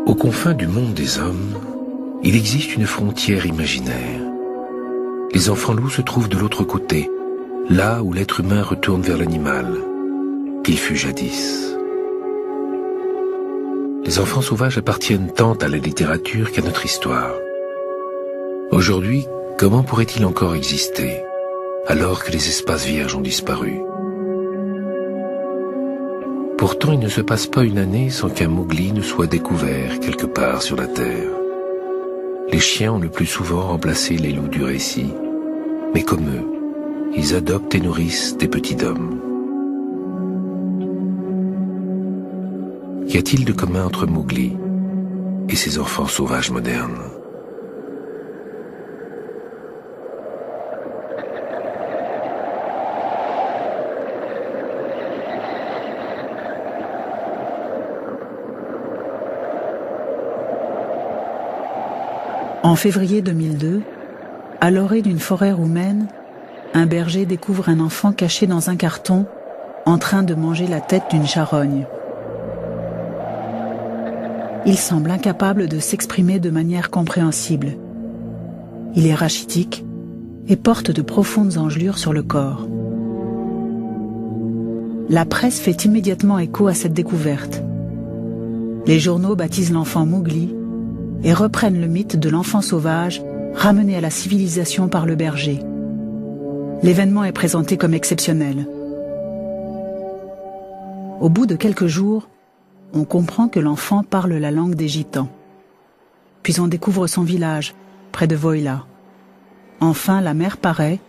Aux confins du monde des hommes, il existe une frontière imaginaire. Les enfants loups se trouvent de l'autre côté, là où l'être humain retourne vers l'animal, qu'il fut jadis. Les enfants sauvages appartiennent tant à la littérature qu'à notre histoire. Aujourd'hui, comment pourrait-il encore exister, alors que les espaces vierges ont disparu? Pourtant, il ne se passe pas une année sans qu'un Mowgli ne soit découvert quelque part sur la terre. Les chiens ont le plus souvent remplacé les loups du récit, mais comme eux, ils adoptent et nourrissent des petits hommes. Qu'y a-t-il de commun entre Mowgli et ses enfants sauvages modernes? En février 2002, à l'orée d'une forêt roumaine, un berger découvre un enfant caché dans un carton, en train de manger la tête d'une charogne. Il semble incapable de s'exprimer de manière compréhensible. Il est rachitique et porte de profondes engelures sur le corps. La presse fait immédiatement écho à cette découverte. Les journaux baptisent l'enfant Mowgli et reprennent le mythe de l'enfant sauvage ramené à la civilisation par le berger. L'événement est présenté comme exceptionnel. Au bout de quelques jours, on comprend que l'enfant parle la langue des Gitans. Puis on découvre son village, près de Voila. Enfin, la mère paraît,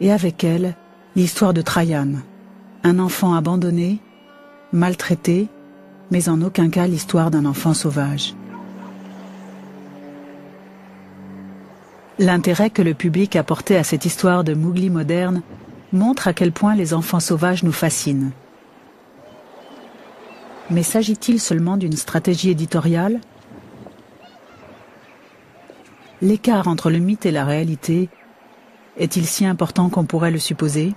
et avec elle, l'histoire de Trajan, un enfant abandonné, maltraité, mais en aucun cas l'histoire d'un enfant sauvage. L'intérêt que le public a porté à cette histoire de Mowgli moderne montre à quel point les enfants sauvages nous fascinent. Mais s'agit-il seulement d'une stratégie éditoriale? L'écart entre le mythe et la réalité est-il si important qu'on pourrait le supposer?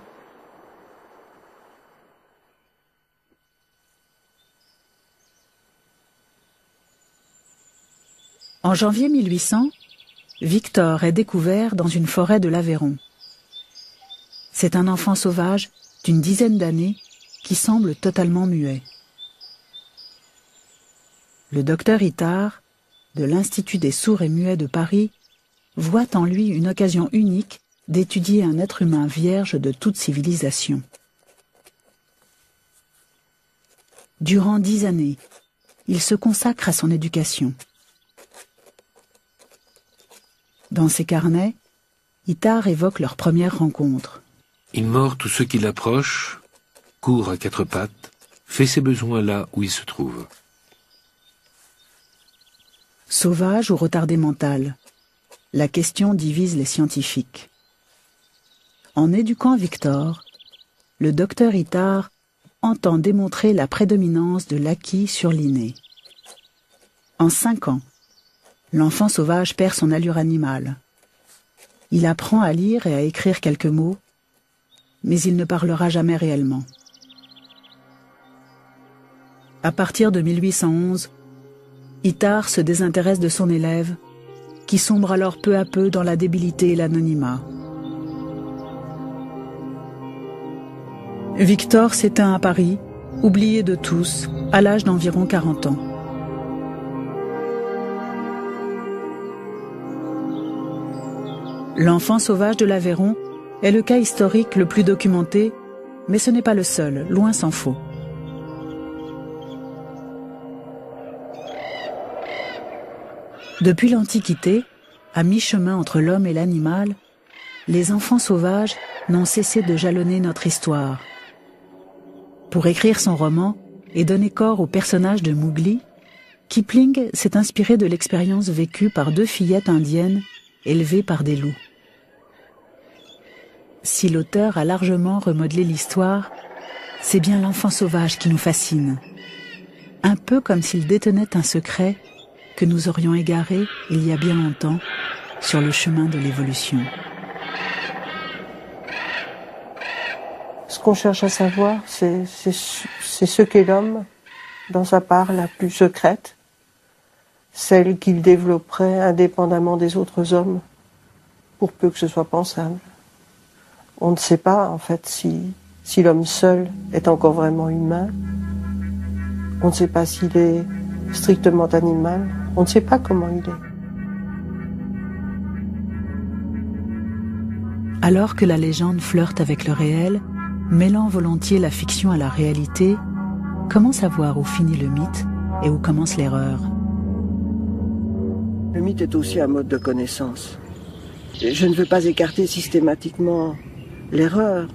En janvier 1800, Victor est découvert dans une forêt de l'Aveyron. C'est un enfant sauvage d'une dizaine d'années qui semble totalement muet. Le docteur Itard, de l'Institut des sourds et muets de Paris, voit en lui une occasion unique d'étudier un être humain vierge de toute civilisation. Durant 10 années, il se consacre à son éducation. Dans ses carnets, Itard évoque leur première rencontre. Il mord tous ceux qui l'approchent, court à 4 pattes, fait ses besoins là où il se trouve. Sauvage ou retardé mental, la question divise les scientifiques. En éduquant Victor, le docteur Itard entend démontrer la prédominance de l'acquis sur l'inné. En 5 ans, l'enfant sauvage perd son allure animale. Il apprend à lire et à écrire quelques mots, mais il ne parlera jamais réellement. À partir de 1811, Itard se désintéresse de son élève, qui sombre alors peu à peu dans la débilité et l'anonymat. Victor s'éteint à Paris, oublié de tous, à l'âge d'environ 40 ans. L'enfant sauvage de l'Aveyron est le cas historique le plus documenté, mais ce n'est pas le seul, loin s'en faut. Depuis l'Antiquité, à mi-chemin entre l'homme et l'animal, les enfants sauvages n'ont cessé de jalonner notre histoire. Pour écrire son roman et donner corps au personnage de Mowgli, Kipling s'est inspiré de l'expérience vécue par 2 fillettes indiennes élevées par des loups. Si l'auteur a largement remodelé l'histoire, c'est bien l'enfant sauvage qui nous fascine. Un peu comme s'il détenait un secret que nous aurions égaré il y a bien longtemps sur le chemin de l'évolution. Ce qu'on cherche à savoir, c'est ce qu'est l'homme dans sa part la plus secrète, celle qu'il développerait indépendamment des autres hommes, pour peu que ce soit pensable. On ne sait pas, en fait, si l'homme seul est encore vraiment humain. On ne sait pas s'il est strictement animal. On ne sait pas comment il est. Alors que la légende flirte avec le réel, mêlant volontiers la fiction à la réalité, comment savoir où finit le mythe et où commence l'erreur? Le mythe est aussi un mode de connaissance. Je ne veux pas écarter systématiquement l'erreur.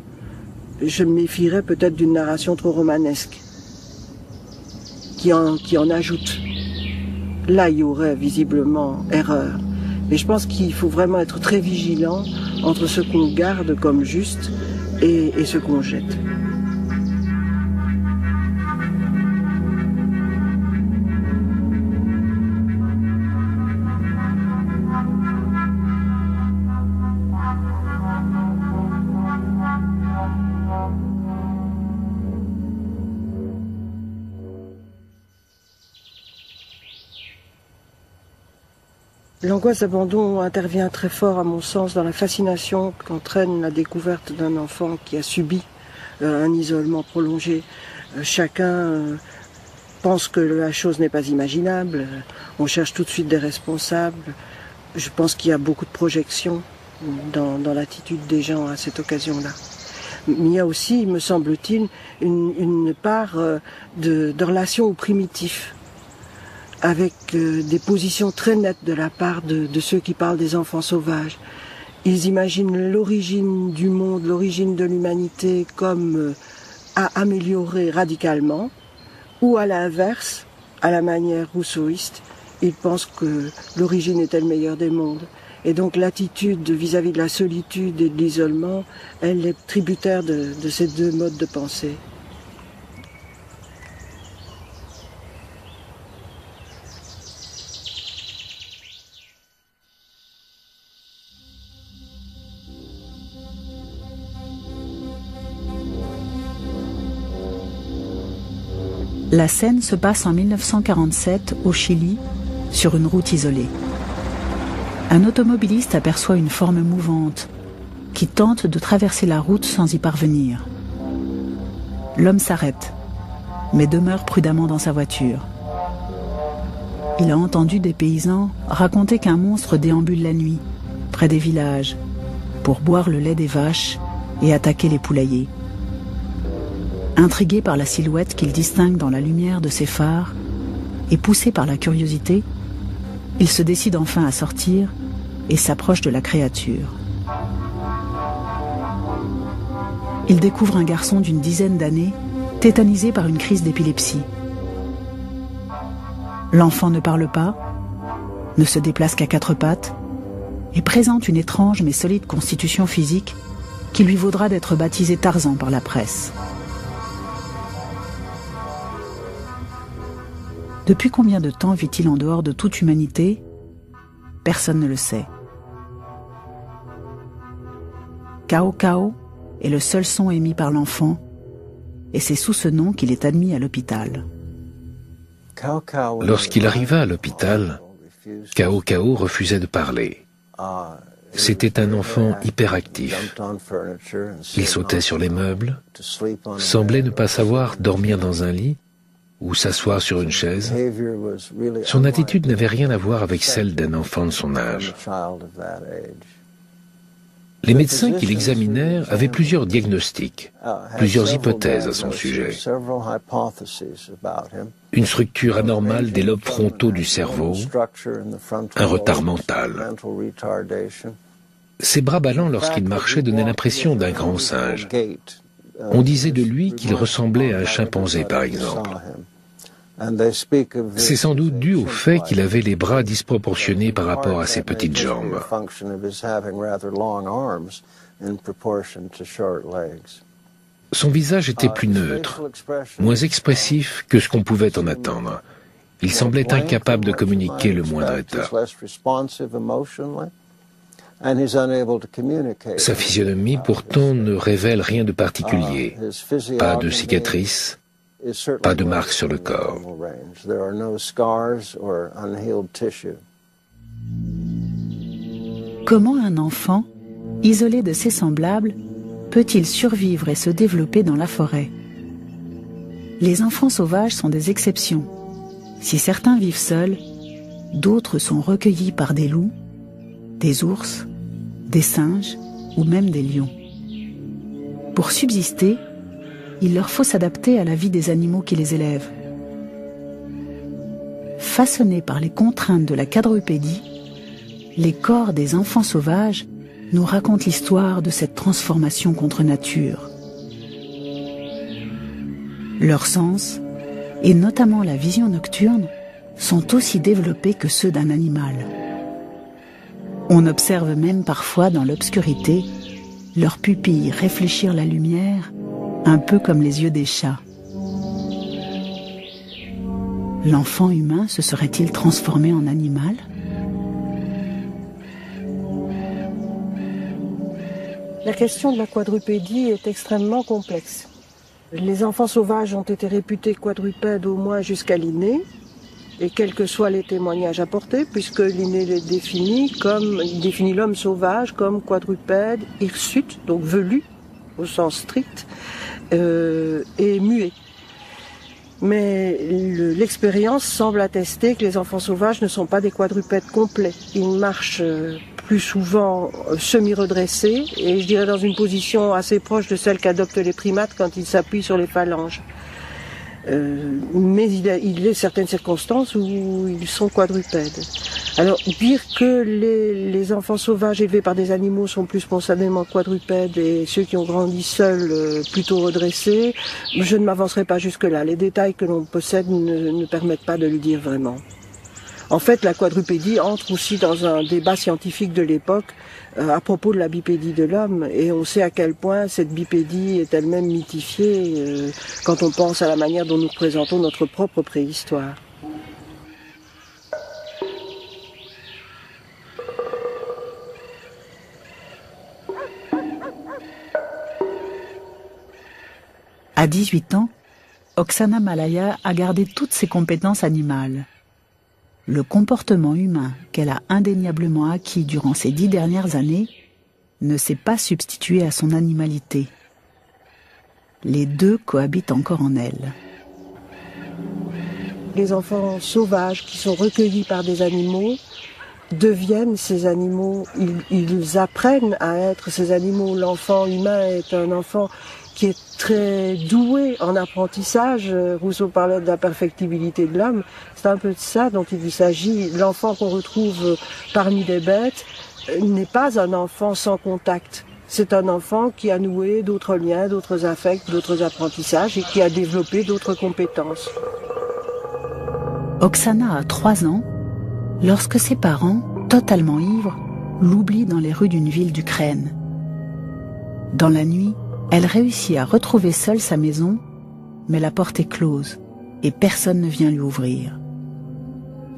Je me méfierais peut-être d'une narration trop romanesque, qui en ajoute. Là, il y aurait visiblement erreur. Mais je pense qu'il faut vraiment être très vigilant entre ce qu'on garde comme juste et ce qu'on jette. L'angoisse d'abandon intervient très fort, à mon sens, dans la fascination qu'entraîne la découverte d'un enfant qui a subi un isolement prolongé. Chacun pense que la chose n'est pas imaginable. On cherche tout de suite des responsables. Je pense qu'il y a beaucoup de projections dans l'attitude des gens à cette occasion-là. Mais il y a aussi, me semble-t-il, une part de relation au primitif, avec des positions très nettes de la part de ceux qui parlent des enfants sauvages. Ils imaginent l'origine du monde, l'origine de l'humanité comme à améliorer radicalement, ou à l'inverse, à la manière rousseauiste, ils pensent que l'origine était le meilleur des mondes. Et donc l'attitude vis-à-vis de la solitude et de l'isolement, elle est tributaire de ces deux modes de pensée. La scène se passe en 1947 au Chili, sur une route isolée. Un automobiliste aperçoit une forme mouvante qui tente de traverser la route sans y parvenir. L'homme s'arrête, mais demeure prudemment dans sa voiture. Il a entendu des paysans raconter qu'un monstre déambule la nuit, près des villages, pour boire le lait des vaches et attaquer les poulaillers. Intrigué par la silhouette qu'il distingue dans la lumière de ses phares et poussé par la curiosité, il se décide enfin à sortir et s'approche de la créature. Il découvre un garçon d'une dizaine d'années, tétanisé par une crise d'épilepsie. L'enfant ne parle pas, ne se déplace qu'à quatre pattes et présente une étrange mais solide constitution physique qui lui vaudra d'être baptisé Tarzan par la presse. Depuis combien de temps vit-il en dehors de toute humanité? Personne ne le sait. Cao Cao est le seul son émis par l'enfant, et c'est sous ce nom qu'il est admis à l'hôpital. Lorsqu'il arriva à l'hôpital, Cao Cao refusait de parler. C'était un enfant hyperactif. Il sautait sur les meubles, semblait ne pas savoir dormir dans un lit ou s'asseoir sur une chaise. Son attitude n'avait rien à voir avec celle d'un enfant de son âge. Les médecins qui l'examinèrent avaient plusieurs diagnostics, plusieurs hypothèses à son sujet. Une structure anormale des lobes frontaux du cerveau, un retard mental. Ses bras ballants lorsqu'il marchait donnaient l'impression d'un grand singe. On disait de lui qu'il ressemblait à un chimpanzé, par exemple. C'est sans doute dû au fait qu'il avait les bras disproportionnés par rapport à ses petites jambes. Son visage était plus neutre, moins expressif que ce qu'on pouvait en attendre. Il semblait incapable de communiquer le moindre état. Sa physionomie, pourtant, ne révèle rien de particulier. Pas de cicatrices, Pas de marques sur le corps. Comment un enfant, isolé de ses semblables, peut-il survivre et se développer dans la forêt? Les enfants sauvages sont des exceptions. Si certains vivent seuls, d'autres sont recueillis par des loups, des ours, des singes ou même des lions. Pour subsister, il leur faut s'adapter à la vie des animaux qui les élèvent. Façonnés par les contraintes de la quadrupédie, les corps des enfants sauvages nous racontent l'histoire de cette transformation contre nature. Leurs sens, et notamment la vision nocturne, sont aussi développés que ceux d'un animal. On observe même parfois dans l'obscurité leurs pupilles réfléchir la lumière, un peu comme les yeux des chats. L'enfant humain se serait-il transformé en animal ? La question de la quadrupédie est extrêmement complexe. Les enfants sauvages ont été réputés quadrupèdes au moins jusqu'à Linné, et quels que soient les témoignages apportés, puisque Linné les définit il définit l'homme sauvage comme quadrupède, hirsute, donc velu, au sens strict, et muet. Mais l'expérience semble attester que les enfants sauvages ne sont pas des quadrupèdes complets. Ils marchent plus souvent semi-redressés, et je dirais dans une position assez proche de celle qu'adoptent les primates quand ils s'appuient sur les phalanges. Mais il y a certaines circonstances où ils sont quadrupèdes. Alors, dire que les enfants sauvages élevés par des animaux sont plus spontanément quadrupèdes et ceux qui ont grandi seuls plutôt redressés, je ne m'avancerai pas jusque-là. Les détails que l'on possède ne permettent pas de le dire vraiment. En fait, la quadrupédie entre aussi dans un débat scientifique de l'époque à propos de la bipédie de l'homme, et on sait à quel point cette bipédie est elle-même mythifiée quand on pense à la manière dont nous représentons notre propre préhistoire. À 18 ans, Oksana Malaya a gardé toutes ses compétences animales. Le comportement humain qu'elle a indéniablement acquis durant ces 10 dernières années ne s'est pas substitué à son animalité. Les deux cohabitent encore en elle. Les enfants sauvages qui sont recueillis par des animaux deviennent ces animaux, ils apprennent à être ces animaux. L'enfant humain est un enfant qui est très doué en apprentissage. Rousseau parlait de la perfectibilité de l'homme. C'est un peu de ça dont il s'agit. L'enfant qu'on retrouve parmi les bêtes n'est pas un enfant sans contact. C'est un enfant qui a noué d'autres liens, d'autres affects, d'autres apprentissages et qui a développé d'autres compétences. Oksana a 3 ans lorsque ses parents, totalement ivres, l'oublient dans les rues d'une ville d'Ukraine. Dans la nuit, elle réussit à retrouver seule sa maison, mais la porte est close et personne ne vient lui ouvrir.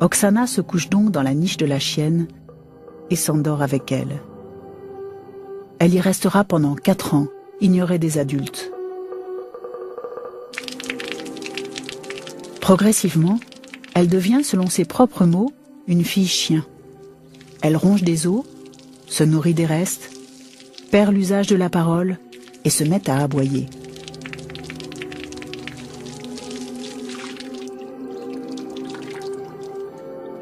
Oksana se couche donc dans la niche de la chienne et s'endort avec elle. Elle y restera pendant 4 ans, ignorée des adultes. Progressivement, elle devient, selon ses propres mots, une fille chien. Elle ronge des os, se nourrit des restes, perd l'usage de la parole et se met à aboyer.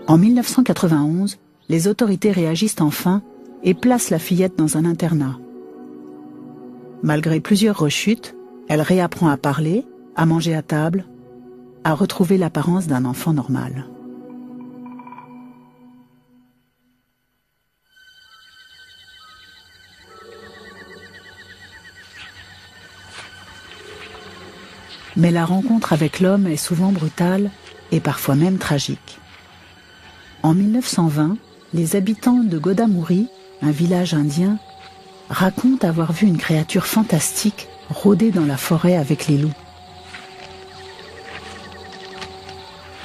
En 1991, les autorités réagissent enfin et placent la fillette dans un internat. Malgré plusieurs rechutes, elle réapprend à parler, à manger à table, à retrouver l'apparence d'un enfant normal. Mais la rencontre avec l'homme est souvent brutale et parfois même tragique. En 1920, les habitants de Godamouri, un village indien, racontent avoir vu une créature fantastique rôder dans la forêt avec les loups.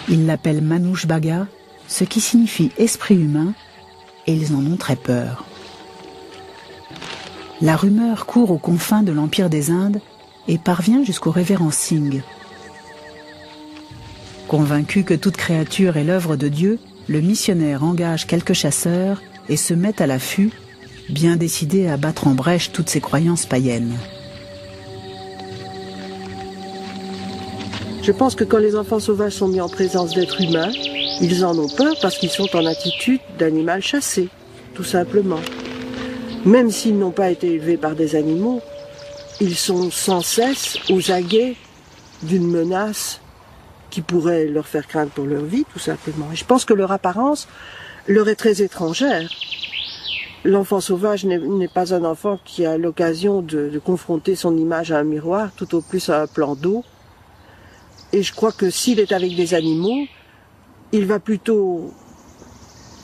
Ils l'appellent Manouche Baga, ce qui signifie esprit humain, et ils en ont très peur. La rumeur court aux confins de l'Empire des Indes et parvient jusqu'au révérend Singh. Convaincu que toute créature est l'œuvre de Dieu, le missionnaire engage quelques chasseurs et se met à l'affût, bien décidé à battre en brèche toutes ses croyances païennes. Je pense que quand les enfants sauvages sont mis en présence d'êtres humains, ils en ont peur parce qu'ils sont en attitude d'animal chassé, tout simplement. Même s'ils n'ont pas été élevés par des animaux, ils sont sans cesse aux aguets d'une menace qui pourrait leur faire craindre pour leur vie, tout simplement. Et je pense que leur apparence leur est très étrangère. L'enfant sauvage n'est pas un enfant qui a l'occasion de confronter son image à un miroir, tout au plus à un plan d'eau. Et je crois que s'il est avec des animaux, il va plutôt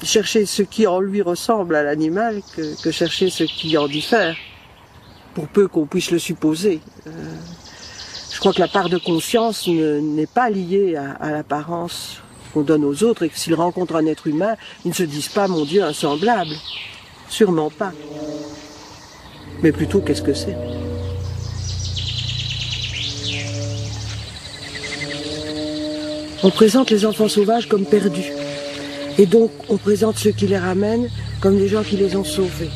chercher ce qui en lui ressemble à l'animal que chercher ce qui en diffère, pour peu qu'on puisse le supposer. Je crois que la part de conscience n'est pas liée à l'apparence qu'on donne aux autres, et que s'ils rencontrent un être humain, ils ne se disent pas « mon Dieu, un semblable ». Sûrement pas. Mais plutôt, qu'est-ce que c'est ? On présente les enfants sauvages comme perdus. Et donc, on présente ceux qui les ramènent comme des gens qui les ont sauvés.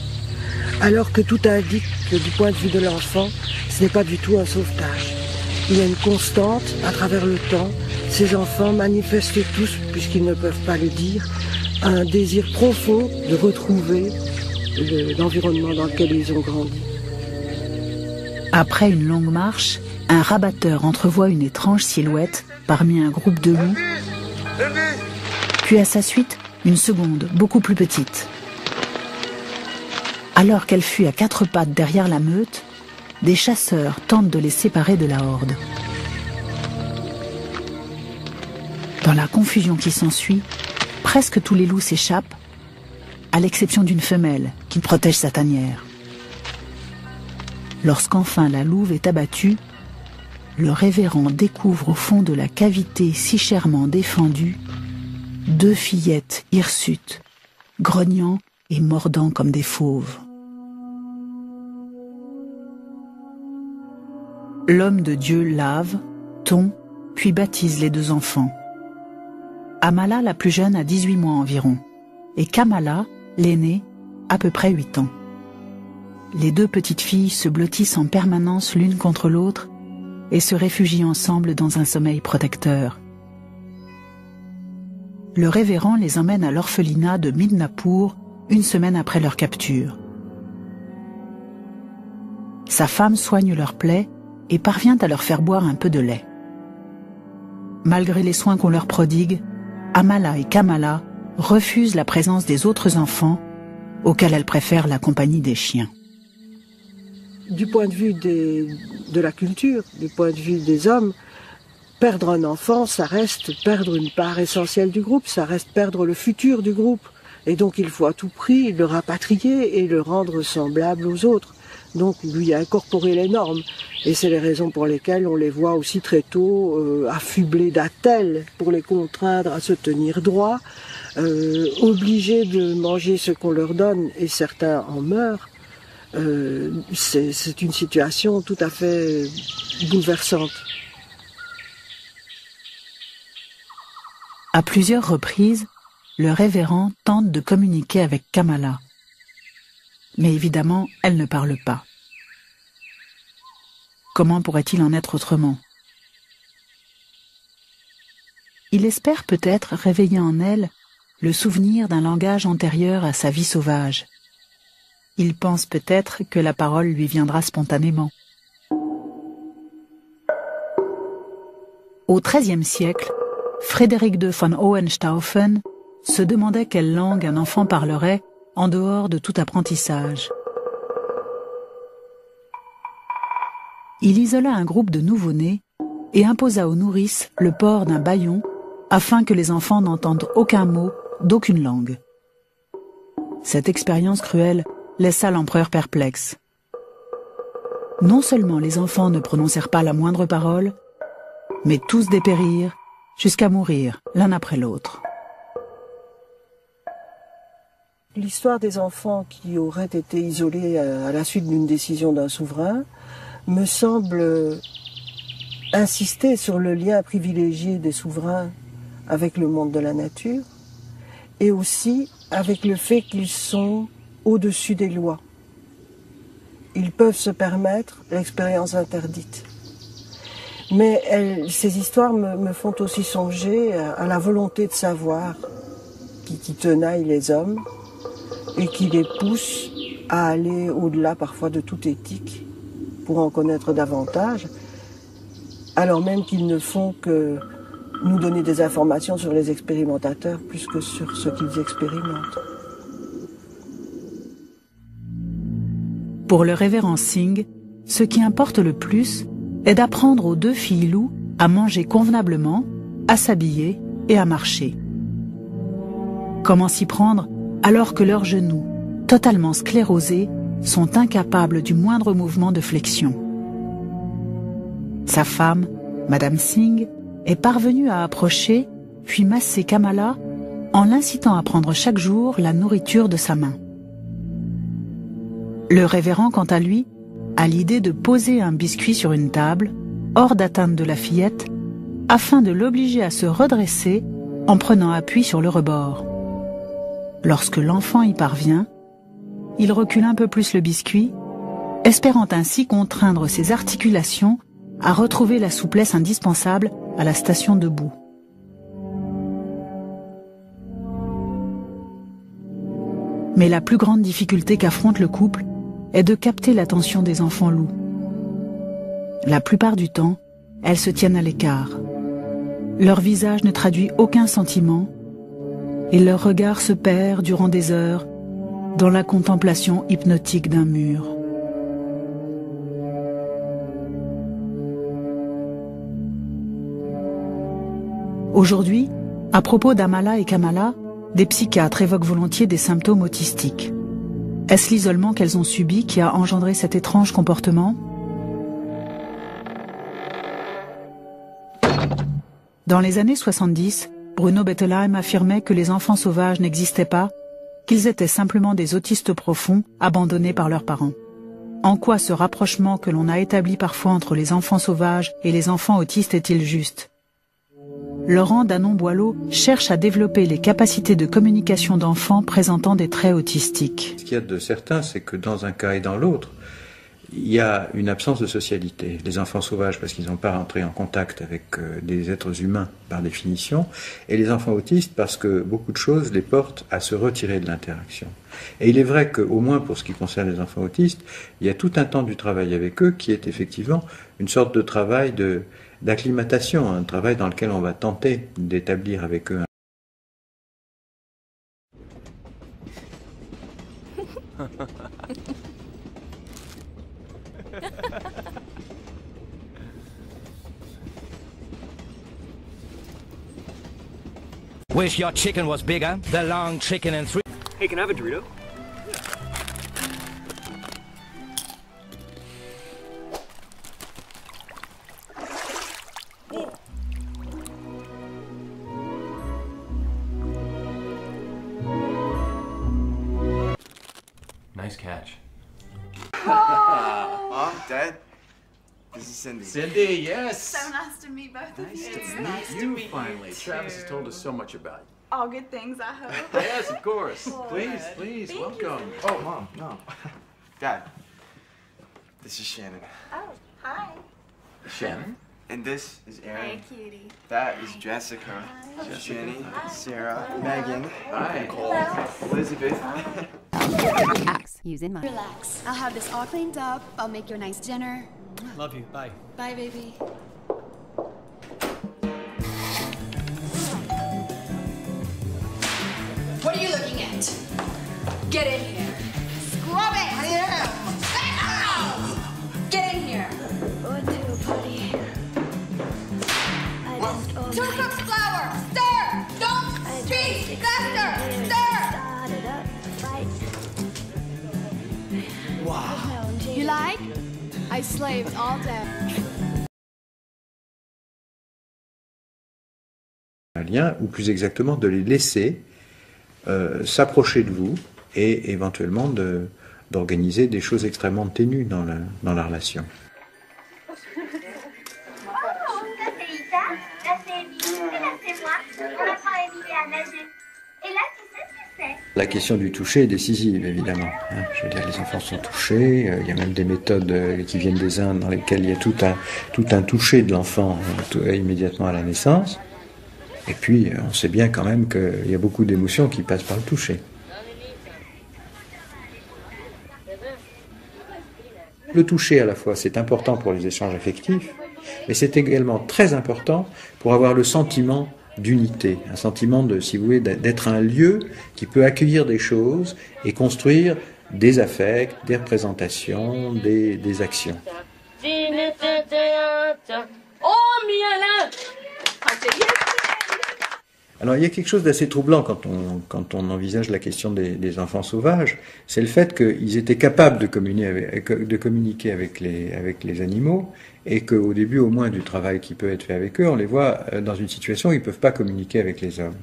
Alors que tout indique que du point de vue de l'enfant, ce n'est pas du tout un sauvetage. Il y a une constante à travers le temps. Ces enfants manifestent tous, puisqu'ils ne peuvent pas le dire, un désir profond de retrouver l'environnement dans lequel ils ont grandi. Après une longue marche, un rabatteur entrevoit une étrange silhouette parmi un groupe de loups, puis à sa suite, une seconde, beaucoup plus petite. Alors qu'elle fuit à quatre pattes derrière la meute, des chasseurs tentent de les séparer de la horde. Dans la confusion qui s'ensuit, presque tous les loups s'échappent, à l'exception d'une femelle qui protège sa tanière. Lorsqu'enfin la louve est abattue, le révérend découvre au fond de la cavité si chèrement défendue 2 fillettes hirsutes, grognant et mordant comme des fauves. L'homme de Dieu lave, tond, puis baptise les 2 enfants. Amala, la plus jeune, a 18 mois environ, et Kamala, l'aînée, à peu près 8 ans. Les 2 petites filles se blottissent en permanence l'une contre l'autre et se réfugient ensemble dans un sommeil protecteur. Le révérend les emmène à l'orphelinat de Midnapur 1 semaine après leur capture. Sa femme soigne leurs plaies et parvient à leur faire boire un peu de lait. Malgré les soins qu'on leur prodigue, Amala et Kamala refusent la présence des autres enfants, auxquels elles préfèrent la compagnie des chiens. Du point de vue de la culture, du point de vue des hommes, perdre un enfant, ça reste perdre une part essentielle du groupe, ça reste perdre le futur du groupe. Et donc il faut à tout prix le rapatrier et le rendre semblable aux autres. Donc lui incorporer les normes. Et c'est les raisons pour lesquelles on les voit aussi très tôt affublés d'attelles pour les contraindre à se tenir droit, obligés de manger ce qu'on leur donne et certains en meurent. C'est une situation tout à fait bouleversante. À plusieurs reprises, le révérend tente de communiquer avec Kamala. Mais évidemment, elle ne parle pas. Comment pourrait-il en être autrement? Il espère peut-être réveiller en elle le souvenir d'un langage antérieur à sa vie sauvage. Il pense peut-être que la parole lui viendra spontanément. Au XIIIe siècle, Frédéric II von Hohenstaufen se demandait quelle langue un enfant parlerait en dehors de tout apprentissage. Il isola un groupe de nouveau-nés et imposa aux nourrices le port d'un bâillon afin que les enfants n'entendent aucun mot d'aucune langue. Cette expérience cruelle laissa l'empereur perplexe. Non seulement les enfants ne prononcèrent pas la moindre parole, mais tous dépérirent jusqu'à mourir l'un après l'autre. L'histoire des enfants qui auraient été isolés à la suite d'une décision d'un souverain me semble insister sur le lien privilégié des souverains avec le monde de la nature, et aussi avec le fait qu'ils sont au-dessus des lois. Ils peuvent se permettre l'expérience interdite. Mais ces histoires me font aussi songer à la volonté de savoir qui tenaille les hommes et qui les pousse à aller au-delà parfois de toute éthique pour en connaître davantage, alors même qu'ils ne font que nous donner des informations sur les expérimentateurs plus que sur ce qu'ils expérimentent. Pour le révérend Singh, ce qui importe le plus est d'apprendre aux 2 filles loups à manger convenablement, à s'habiller et à marcher. Comment s'y prendre alors que leurs genoux, totalement sclérosés, sont incapables du moindre mouvement de flexion? Sa femme, Madame Singh, est parvenue à approcher puis masser Kamala en l'incitant à prendre chaque jour la nourriture de sa main. Le révérend, quant à lui, a l'idée de poser un biscuit sur une table, hors d'atteinte de la fillette, afin de l'obliger à se redresser en prenant appui sur le rebord. Lorsque l'enfant y parvient, il recule un peu plus le biscuit, espérant ainsi contraindre ses articulations à retrouver la souplesse indispensable à la station debout. Mais la plus grande difficulté qu'affronte le couple est de capter l'attention des enfants loups. La plupart du temps, elles se tiennent à l'écart. Leur visage ne traduit aucun sentiment et leur regard se perd durant des heures dans la contemplation hypnotique d'un mur. Aujourd'hui, à propos d'Amala et Kamala, des psychiatres évoquent volontiers des symptômes autistiques. Est-ce l'isolement qu'elles ont subi qui a engendré cet étrange comportement? Dans les années 70, Bruno Bettelheim affirmait que les enfants sauvages n'existaient pas, qu'ils étaient simplement des autistes profonds abandonnés par leurs parents. En quoi ce rapprochement que l'on a établi parfois entre les enfants sauvages et les enfants autistes est-il juste? Laurent Danon-Boileau cherche à développer les capacités de communication d'enfants présentant des traits autistiques. Ce qu'il y a de certain, c'est que dans un cas et dans l'autre, il y a une absence de socialité. Les enfants sauvages, parce qu'ils n'ont pas rentré en contact avec des êtres humains par définition, et les enfants autistes, parce que beaucoup de choses les portent à se retirer de l'interaction. Et il est vrai qu'au moins pour ce qui concerne les enfants autistes, il y a tout un temps du travail avec eux qui est effectivement une sorte de travail d'acclimatation, un travail dans lequel on va tenter d'établir avec eux un Wish your chicken was bigger, the long chicken and three. Hey, can I have a Dorito? Nice catch. Mom, Dad, this is Cindy. Cindy, yes. So nice to meet both of you. It's nice to meet you finally. Travis has told us so much about you. All good things, I hope. Yes, of course. Good. Please, Thank welcome. you. Oh, Mom, no. Dad, this is Shannon. Oh, hi. Shannon? And this is Aaron. Hey, cutie. That is Jessica. Jenny, Sarah, Megan, Hi. Nicole, Elizabeth. Axe. Using mine. Relax. I'll have this all cleaned up. I'll make you a nice dinner. Love you. Bye. Bye, baby. What are you looking at? Get in here. Scrub it! I am! Get in here. What to, buddy? I don't own 2 cups flour. Stir! Don't speak! Faster! Stir! started up a fight. Wow. You like? I slaved all day. un lien, ou plus exactement de les laisser s'approcher de vous et éventuellement d'organiser des choses extrêmement ténues dans la relation. Oh, c'est moi. On apprend à Émilie à nager. Et là, tu sais ce que c'est? La question du toucher est décisive, évidemment. Je veux dire, les enfants sont touchés. Il y a même des méthodes qui viennent des Indes dans lesquelles il y a tout un toucher de l'enfant immédiatement à la naissance. Et puis, on sait bien quand même qu'il y a beaucoup d'émotions qui passent par le toucher. Le toucher, à la fois, c'est important pour les échanges affectifs, mais c'est également très important pour avoir le sentiment d'unité, un sentiment de, si vous voulez, d'être un lieu qui peut accueillir des choses et construire des affects, des représentations, des actions. Alors il y a quelque chose d'assez troublant quand on envisage la question des enfants sauvages, c'est le fait qu'ils étaient capables de communiquer avec les animaux, et qu'au début au moins du travail qui peut être fait avec eux, on les voit dans une situation où ils ne peuvent pas communiquer avec les hommes.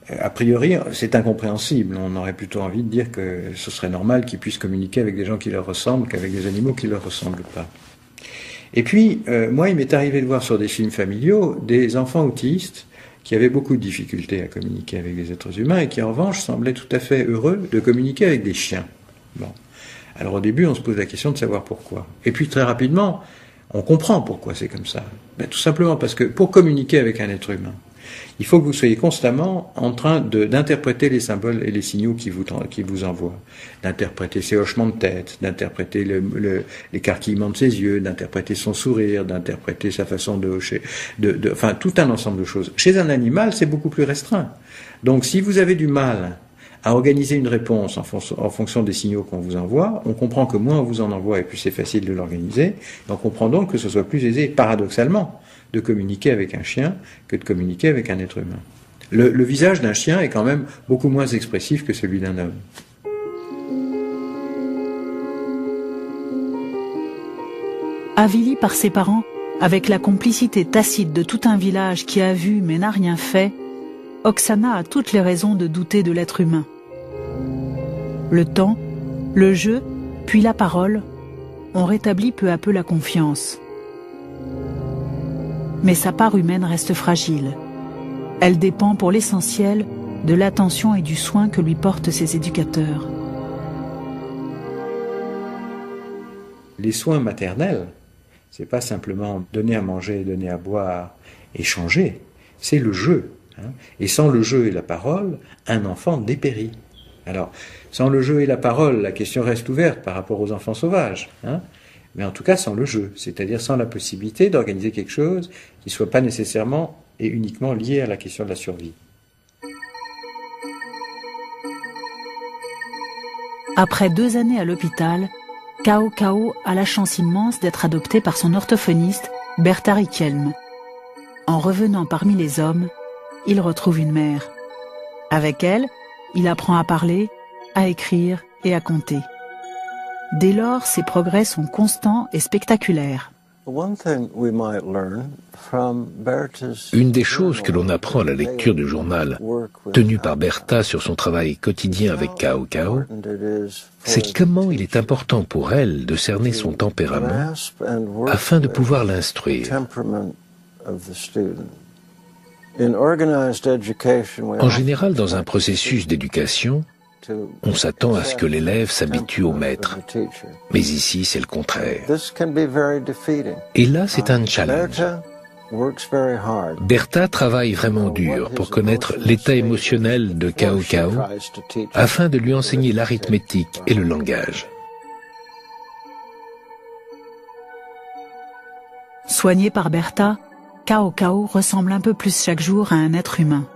A priori, c'est incompréhensible. On aurait plutôt envie de dire que ce serait normal qu'ils puissent communiquer avec des gens qui leur ressemblent qu'avec des animaux qui ne leur ressemblent pas. Et puis, moi, il m'est arrivé de voir sur des films familiaux des enfants autistes qui avaient beaucoup de difficultés à communiquer avec des êtres humains et qui, en revanche, semblaient tout à fait heureux de communiquer avec des chiens. Bon. Alors au début, on se pose la question de savoir pourquoi. Et puis très rapidement, on comprend pourquoi c'est comme ça. Ben, tout simplement parce que pour communiquer avec un être humain, il faut que vous soyez constamment en train d'interpréter les symboles et les signaux qu'il vous envoie. D'interpréter ses hochements de tête, d'interpréter l'écarquillement de ses yeux, d'interpréter son sourire, d'interpréter sa façon de hocher, enfin tout un ensemble de choses. Chez un animal, c'est beaucoup plus restreint. Donc si vous avez du mal à organiser une réponse en fonction des signaux qu'on vous envoie, on comprend que moins on vous en envoie et plus c'est facile de l'organiser. On comprend donc que ce soit plus aisé, paradoxalement, de communiquer avec un chien que de communiquer avec un être humain. Le visage d'un chien est quand même beaucoup moins expressif que celui d'un homme. Avilie par ses parents, avec la complicité tacite de tout un village qui a vu mais n'a rien fait, Oksana a toutes les raisons de douter de l'être humain. Le temps, le jeu, puis la parole ont rétabli peu à peu la confiance. Mais sa part humaine reste fragile. Elle dépend pour l'essentiel de l'attention et du soin que lui portent ses éducateurs. Les soins maternels, c'est pas simplement donner à manger, donner à boire, échanger, c'est le jeu. Et sans le jeu et la parole, un enfant dépérit. Alors, sans le jeu et la parole, la question reste ouverte par rapport aux enfants sauvages. Mais en tout cas, sans le jeu, c'est-à-dire sans la possibilité d'organiser quelque chose qui ne soit pas nécessairement et uniquement lié à la question de la survie. Après 2 années à l'hôpital, Cao Cao a la chance immense d'être adopté par son orthophoniste, Bertha Riquelme. En revenant parmi les hommes, il retrouve une mère. Avec elle, il apprend à parler, à écrire et à compter. Dès lors, ses progrès sont constants et spectaculaires. Une des choses que l'on apprend à la lecture du journal tenu par Bertha sur son travail quotidien avec Cao Cao, c'est comment il est important pour elle de cerner son tempérament afin de pouvoir l'instruire. En général, dans un processus d'éducation, on s'attend à ce que l'élève s'habitue au maître. Mais ici, c'est le contraire. Et là, c'est un challenge. Bertha travaille vraiment dur pour connaître l'état émotionnel de Cao Cao afin de lui enseigner l'arithmétique et le langage. Soigné par Bertha, Cao Cao ressemble un peu plus chaque jour à un être humain.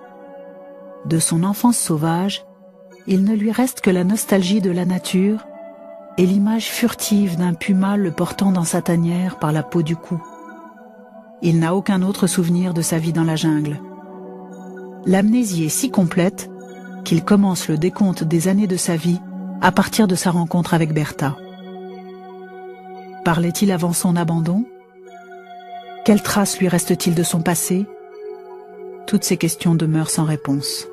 De son enfance sauvage, il ne lui reste que la nostalgie de la nature et l'image furtive d'un puma le portant dans sa tanière par la peau du cou. Il n'a aucun autre souvenir de sa vie dans la jungle. L'amnésie est si complète qu'il commence le décompte des années de sa vie à partir de sa rencontre avec Bertha. Parlait-il avant son abandon ? Quelles traces lui reste-t-il de son passé ? Toutes ces questions demeurent sans réponse.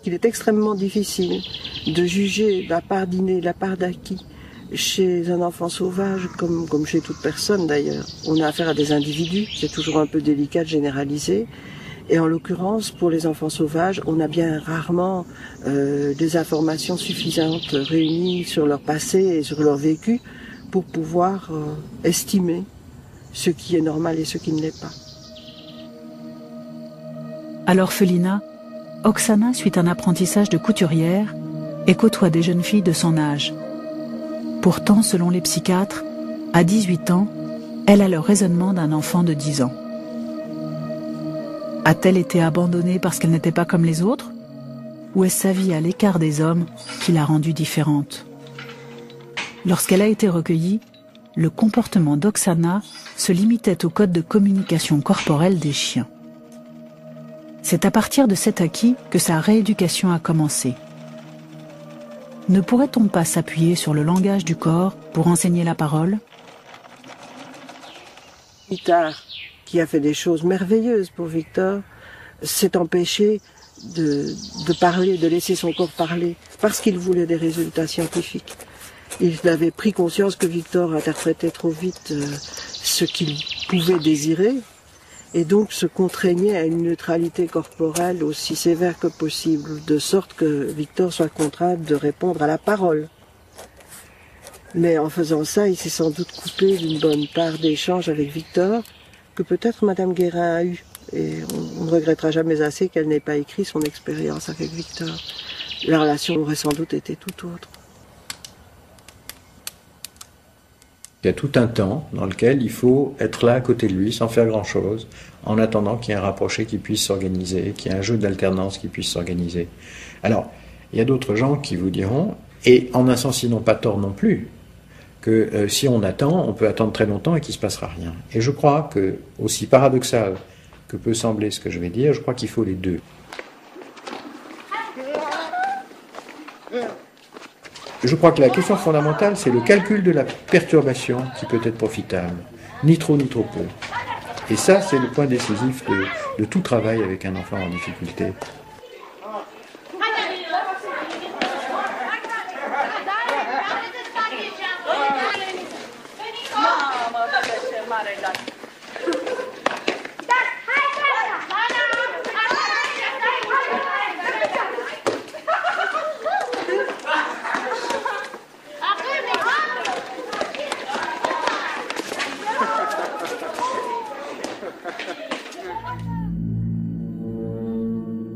Il est extrêmement difficile de juger la part d'inné, la part d'acquis Chez un enfant sauvage, comme chez toute personne d'ailleurs, on a affaire à des individus, c'est toujours un peu délicat de généraliser. Et en l'occurrence, pour les enfants sauvages, on a bien rarement des informations suffisantes réunies sur leur passé et sur leur vécu pour pouvoir estimer ce qui est normal et ce qui ne l'est pas. À l'orphelinat, Oksana suit un apprentissage de couturière et côtoie des jeunes filles de son âge. Pourtant, selon les psychiatres, à 18 ans, elle a le raisonnement d'un enfant de 10 ans. A-t-elle été abandonnée parce qu'elle n'était pas comme les autres? Ou est-ce sa vie à l'écart des hommes qui l'a rendue différente? Lorsqu'elle a été recueillie, le comportement d'Oksana se limitait au code de communication corporelle des chiens. C'est à partir de cet acquis que sa rééducation a commencé. Ne pourrait-on pas s'appuyer sur le langage du corps pour enseigner la parole? Itard, qui a fait des choses merveilleuses pour Victor, s'est empêché de parler, de laisser son corps parler, parce qu'il voulait des résultats scientifiques. Il avait pris conscience que Victor interprétait trop vite ce qu'il pouvait désirer, et donc se contraignait à une neutralité corporelle aussi sévère que possible, de sorte que Victor soit contraint de répondre à la parole. Mais en faisant ça, il s'est sans doute coupé d'une bonne part d'échanges avec Victor, que peut-être Madame Guérin a eu. Et on ne regrettera jamais assez qu'elle n'ait pas écrit son expérience avec Victor. La relation aurait sans doute été tout autre. Il y a tout un temps dans lequel il faut être là à côté de lui sans faire grand-chose, en attendant qu'il y ait un rapproché qui puisse s'organiser, qu'il y ait un jeu d'alternance qui puisse s'organiser. Alors, il y a d'autres gens qui vous diront, et en un sens ils n'ont pas tort non plus, que si on attend, on peut attendre très longtemps et qu'il ne se passera rien. Et je crois que, aussi paradoxal que peut sembler ce que je vais dire, je crois qu'il faut les deux. Je crois que la question fondamentale, c'est le calcul de la perturbation qui peut être profitable. Ni trop, ni trop peu. Et ça, c'est le point décisif de tout travail avec un enfant en difficulté.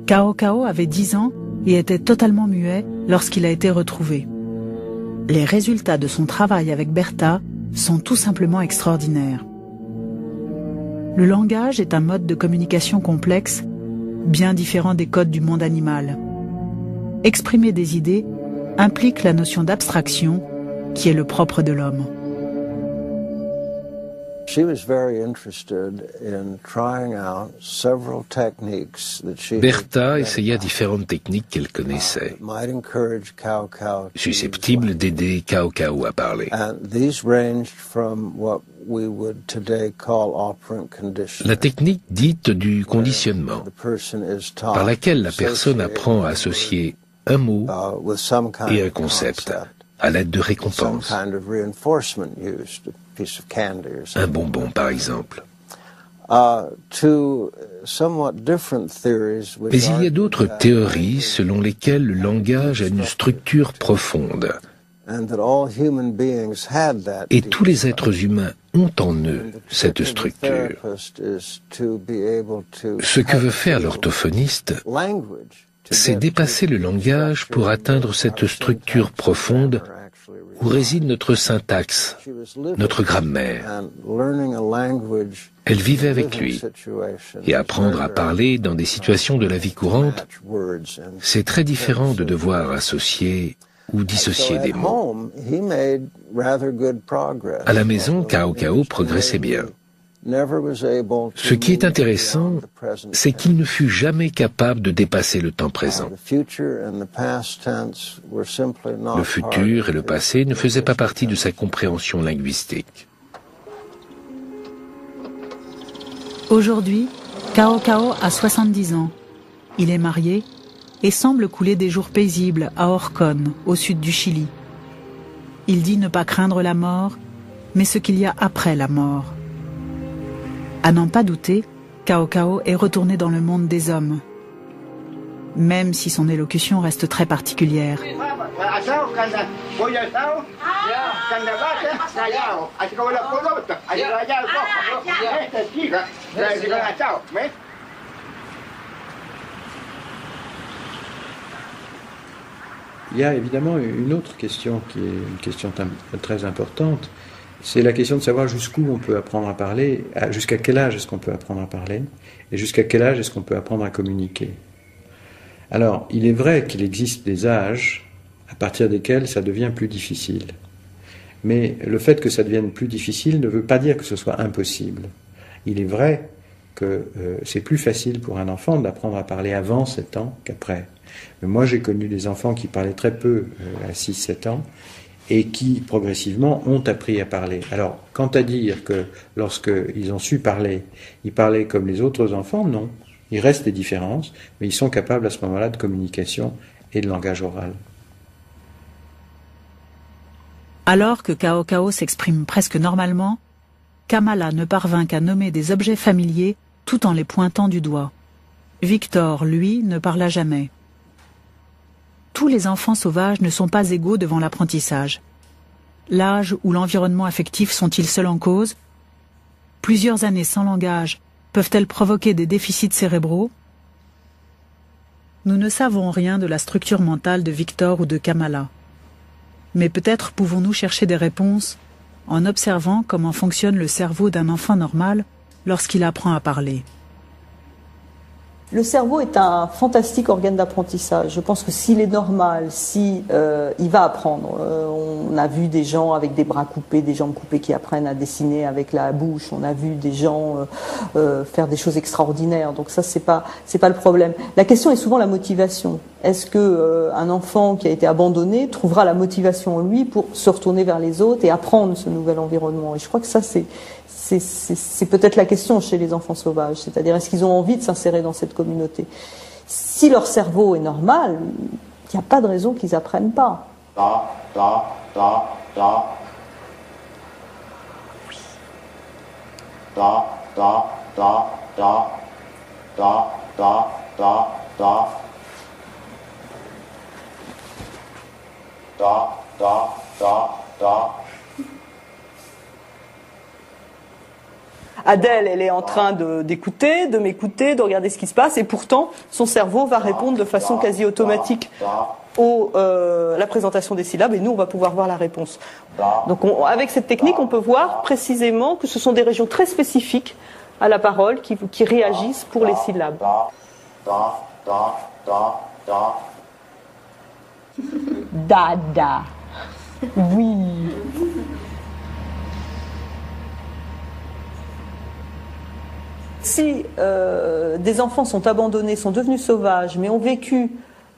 Cao Cao avait 10 ans et était totalement muet lorsqu'il a été retrouvé. Les résultats de son travail avec Bertha sont tout simplement extraordinaires. Le langage est un mode de communication complexe, bien différent des codes du monde animal. Exprimer des idées implique la notion d'abstraction qui est le propre de l'homme. Bertha essaya différentes techniques qu'elle connaissait, susceptibles d'aider Cao Cao à parler. La technique dite du conditionnement, par laquelle la personne apprend à associer un mot et un concept à l'aide de récompenses. Un bonbon, par exemple. Mais il y a d'autres théories selon lesquelles le langage a une structure profonde. Et tous les êtres humains ont en eux cette structure. Ce que veut faire l'orthophoniste, c'est dépasser le langage pour atteindre cette structure profonde où réside notre syntaxe, notre grammaire. Elle vivait avec lui. Et apprendre à parler dans des situations de la vie courante, c'est très différent de devoir associer ou dissocier des mots. À la maison, Cao Cao progressait bien. Ce qui est intéressant, c'est qu'il ne fut jamais capable de dépasser le temps présent. Le futur et le passé ne faisaient pas partie de sa compréhension linguistique. Aujourd'hui, Cao Cao a 70 ans. Il est marié et semble couler des jours paisibles à Orcón, au sud du Chili. Il dit ne pas craindre la mort, mais ce qu'il y a après la mort. À n'en pas douter, Cao Cao est retourné dans le monde des hommes, même si son élocution reste très particulière. Il y a évidemment une autre question qui est une question très importante, c'est la question de savoir jusqu'où on peut apprendre à parler, jusqu'à quel âge est-ce qu'on peut apprendre à parler, et jusqu'à quel âge est-ce qu'on peut apprendre à communiquer. Alors, il est vrai qu'il existe des âges à partir desquels ça devient plus difficile. Mais le fait que ça devienne plus difficile ne veut pas dire que ce soit impossible. Il est vrai que c'est plus facile pour un enfant d'apprendre à parler avant 7 ans qu'après. Mais moi, j'ai connu des enfants qui parlaient très peu à 6-7 ans et qui, progressivement, ont appris à parler. Alors, quant à dire que lorsqu'ils ont su parler, ils parlaient comme les autres enfants, non. Il reste des différences, mais ils sont capables à ce moment-là de communication et de langage oral. Alors que Cao Cao s'exprime presque normalement, Kamala ne parvint qu'à nommer des objets familiers tout en les pointant du doigt. Victor, lui, ne parla jamais. Tous les enfants sauvages ne sont pas égaux devant l'apprentissage. L'âge ou l'environnement affectif sont-ils seuls en cause? Plusieurs années sans langage peuvent-elles provoquer des déficits cérébraux? Nous ne savons rien de la structure mentale de Victor ou de Kamala. Mais peut-être pouvons-nous chercher des réponses en observant comment fonctionne le cerveau d'un enfant normal lorsqu'il apprend à parler. Le cerveau est un fantastique organe d'apprentissage. Je pense que s'il est normal, il va apprendre. On a vu des gens avec des bras coupés, des jambes coupées qui apprennent à dessiner avec la bouche. On a vu des gens faire des choses extraordinaires. Donc ça, c'est pas le problème. La question est souvent la motivation. Est-ce que un enfant qui a été abandonné trouvera la motivation en lui pour se retourner vers les autres et apprendre ce nouvel environnement? Et je crois que ça, c'est peut-être la question chez les enfants sauvages, c'est-à-dire est-ce qu'ils ont envie de s'insérer dans cette communauté? Si leur cerveau est normal, il n'y a pas de raison qu'ils n'apprennent pas. Adèle, elle est en train d'écouter, de m'écouter, de regarder ce qui se passe, et pourtant, son cerveau va répondre de façon quasi automatique à la présentation des syllabes, et nous, on va pouvoir voir la réponse. Donc, avec cette technique, on peut voir précisément que ce sont des régions très spécifiques à la parole qui réagissent pour les syllabes. Dada. Oui. Si des enfants sont abandonnés, sont devenus sauvages, mais ont vécu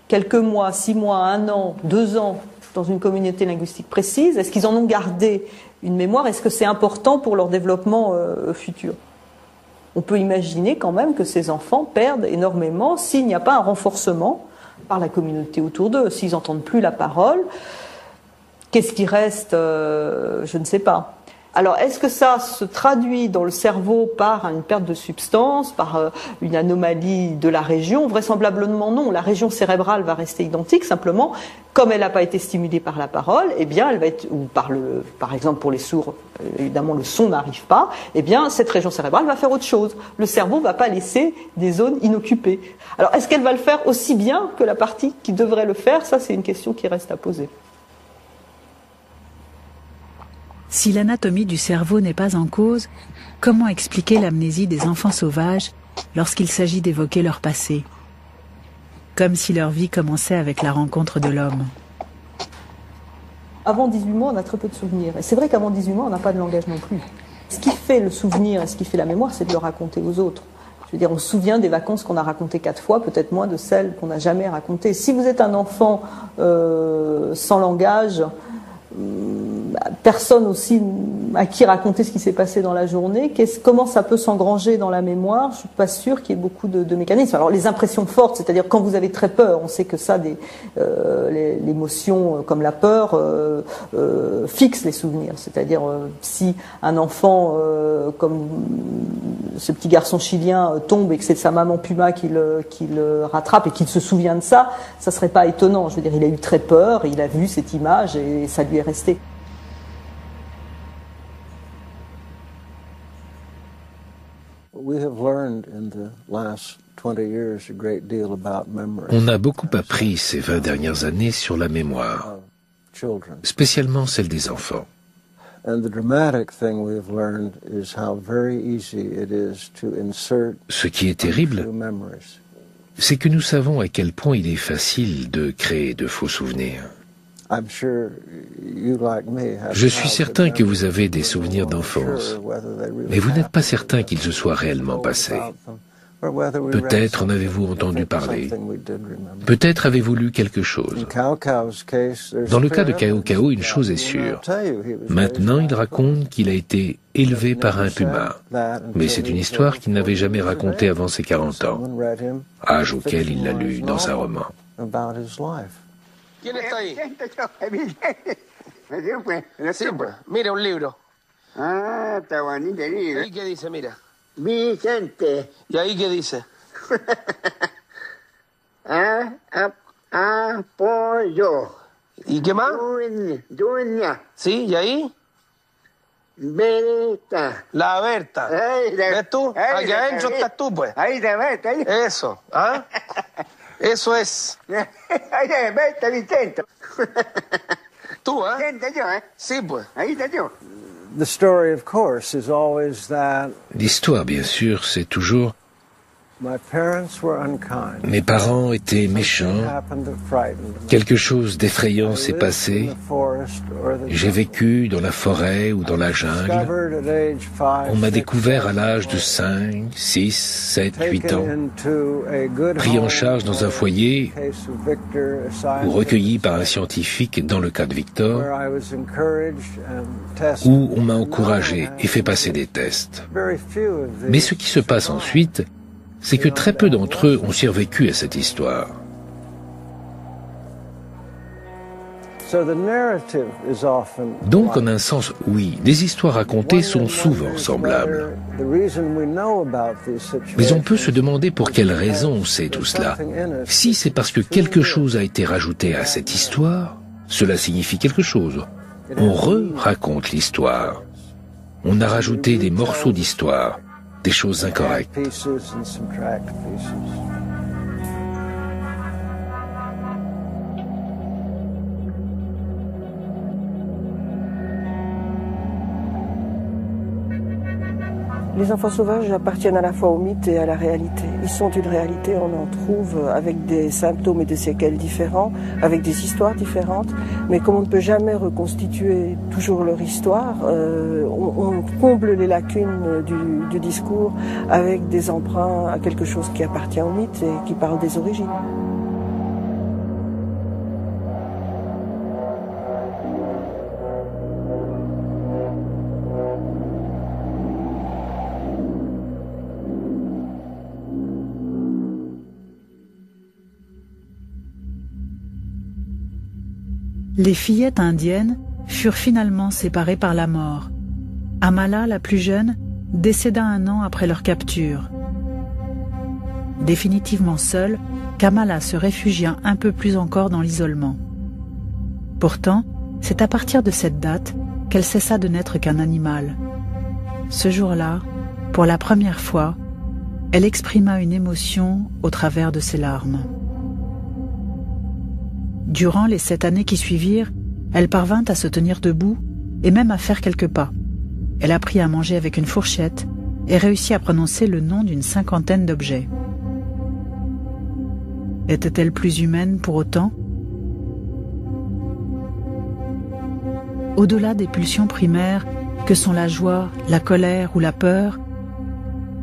quelques mois, 6 mois, 1 an, 2 ans dans une communauté linguistique précise, est-ce qu'ils en ont gardé une mémoire? Est-ce que c'est important pour leur développement futur? On peut imaginer quand même que ces enfants perdent énormément s'il n'y a pas un renforcement par la communauté autour d'eux. S'ils n'entendent plus la parole, qu'est-ce qui reste? Je ne sais pas. Alors, est-ce que ça se traduit dans le cerveau par une perte de substance, par une anomalie de la région? Vraisemblablement non. La région cérébrale va rester identique, simplement, comme elle n'a pas été stimulée par la parole, eh bien, elle va être, ou par exemple pour les sourds, évidemment le son n'arrive pas, eh bien, cette région cérébrale va faire autre chose. Le cerveau ne va pas laisser des zones inoccupées. Alors, est-ce qu'elle va le faire aussi bien que la partie qui devrait le faire? Ça, c'est une question qui reste à poser. Si l'anatomie du cerveau n'est pas en cause, comment expliquer l'amnésie des enfants sauvages lorsqu'il s'agit d'évoquer leur passé? Comme si leur vie commençait avec la rencontre de l'homme. Avant 18 mois, on a très peu de souvenirs. Et c'est vrai qu'avant 18 mois, on n'a pas de langage non plus. Ce qui fait le souvenir et ce qui fait la mémoire, c'est de le raconter aux autres. Je veux dire, on se souvient des vacances qu'on a racontées 4 fois, peut-être moins de celles qu'on n'a jamais racontées. Si vous êtes un enfant sans langage, personne aussi à qui raconter ce qui s'est passé dans la journée. Comment ça peut s'engranger dans la mémoire? Je suis pas sûre qu'il y ait beaucoup de mécanismes. Alors les impressions fortes, c'est-à-dire quand vous avez très peur, on sait que ça, l'émotion comme la peur fixe les souvenirs. C'est-à-dire si un enfant comme ce petit garçon chilien tombe et que c'est sa maman Puma qui le rattrape et qu'il se souvient de ça, ça serait pas étonnant. Je veux dire, il a eu très peur, il a vu cette image et ça lui est resté. On a beaucoup appris ces 20 dernières années sur la mémoire, spécialement celle des enfants. Ce qui est terrible, c'est que nous savons à quel point il est facile de créer de faux souvenirs. Je suis certain que vous avez des souvenirs d'enfance, mais vous n'êtes pas certain qu'ils se soient réellement passés. Peut-être en avez-vous entendu parler. Peut-être avez-vous lu quelque chose. Dans le cas de Cao Cao, une chose est sûre. Maintenant, il raconte qu'il a été élevé par un puma. Mais c'est une histoire qu'il n'avait jamais racontée avant ses 40 ans, âge auquel il l'a lu dans un roman. ¿Quién está ahí? Sí, pues. Mira un libro. Ah, está bonito el libro. ¿Y ahí qué dice? Mira. Vicente. ¿Y ahí qué dice? Apoyo. ¿Y qué más? Dueña. ¿Sí? ¿Y ahí? Berta. La Berta. ¿Ves tú? Aquí adentro estás tú, pues. Ahí está Berta. Ahí. Eso. ¿Ah? Eso es. Ahí está Berta, Vicente. Tú, ¿eh? Vicente, yo, ¿eh? Sí, pues. Ahí está yo. L'histoire, bien sûr, c'est toujours mes parents étaient méchants, quelque chose d'effrayant s'est passé, j'ai vécu dans la forêt ou dans la jungle, on m'a découvert à l'âge de 5, 6, 7, 8 ans, pris en charge dans un foyer ou recueilli par un scientifique dans le cas de Victor, où on m'a encouragé et fait passer des tests. Mais ce qui se passe ensuite, c'est que très peu d'entre eux ont survécu à cette histoire. Donc, en un sens, oui, des histoires racontées sont souvent semblables. Mais on peut se demander pour quelle raison on sait tout cela. Si c'est parce que quelque chose a été rajouté à cette histoire, cela signifie quelque chose. On re-raconte l'histoire. On a rajouté des morceaux d'histoire, des choses incorrectes. Les enfants sauvages appartiennent à la fois au mythe et à la réalité. Ils sont une réalité, on en trouve avec des symptômes et des séquelles différents, avec des histoires différentes, mais comme on ne peut jamais reconstituer toujours leur histoire, on comble les lacunes du discours avec des emprunts à quelque chose qui appartient au mythe et qui parle des origines. Les fillettes indiennes furent finalement séparées par la mort. Amala, la plus jeune, décéda 1 an après leur capture. Définitivement seule, Kamala se réfugia un peu plus encore dans l'isolement. Pourtant, c'est à partir de cette date qu'elle cessa de n'être qu'un animal. Ce jour-là, pour la première fois, elle exprima une émotion au travers de ses larmes. Durant les 7 années qui suivirent, elle parvint à se tenir debout et même à faire quelques pas. Elle apprit à manger avec une fourchette et réussit à prononcer le nom d'une 50aine d'objets. Était-elle plus humaine pour autant? Au-delà des pulsions primaires que sont la joie, la colère ou la peur,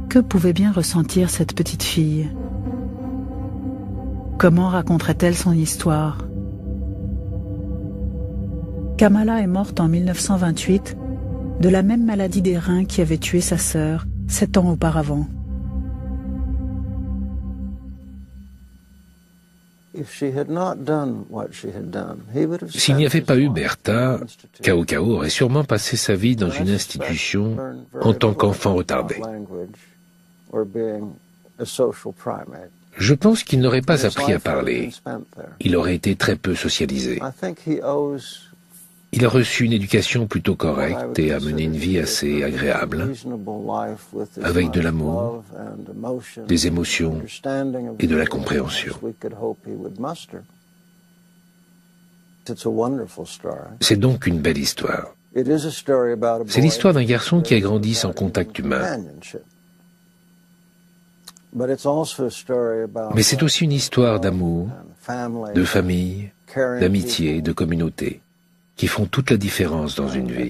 que pouvait bien ressentir cette petite fille? Comment raconterait-elle son histoire? Kamala est morte en 1928 de la même maladie des reins qui avait tué sa sœur 7 ans auparavant. S'il n'y avait pas eu Bertha, Cao Cao aurait sûrement passé sa vie dans une institution en tant qu'enfant retardé. Je pense qu'il n'aurait pas appris à parler. Il aurait été très peu socialisé. Il a reçu une éducation plutôt correcte et a mené une vie assez agréable, avec de l'amour, des émotions et de la compréhension. C'est donc une belle histoire. C'est l'histoire d'un garçon qui a grandi sans contact humain. Mais c'est aussi une histoire d'amour, de famille, d'amitié, de communauté, qui font toute la différence dans une vie.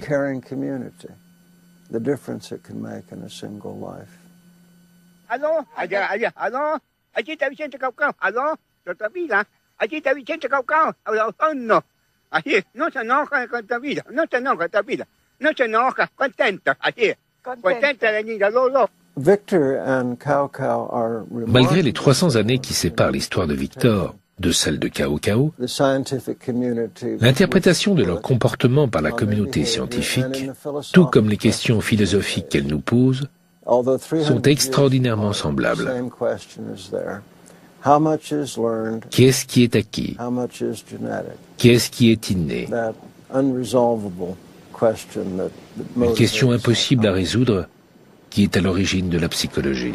Aló, allá, aló, allí está Vicente Caucao, aló, otra vida, allí está Vicente Caucao, no, allí, no se enoja con esta vida, no se enoja esta vida, no se enoja, contenta, allí, contenta de niña, Lolo. Malgré les 300 années qui séparent l'histoire de Victor de celle de Cao Cao, l'interprétation de leur comportement par la communauté scientifique, tout comme les questions philosophiques qu'elle nous pose, sont extraordinairement semblables. Qu'est-ce qui est acquis? Qu'est-ce qui est inné? Une question impossible à résoudre qui est à l'origine de la psychologie.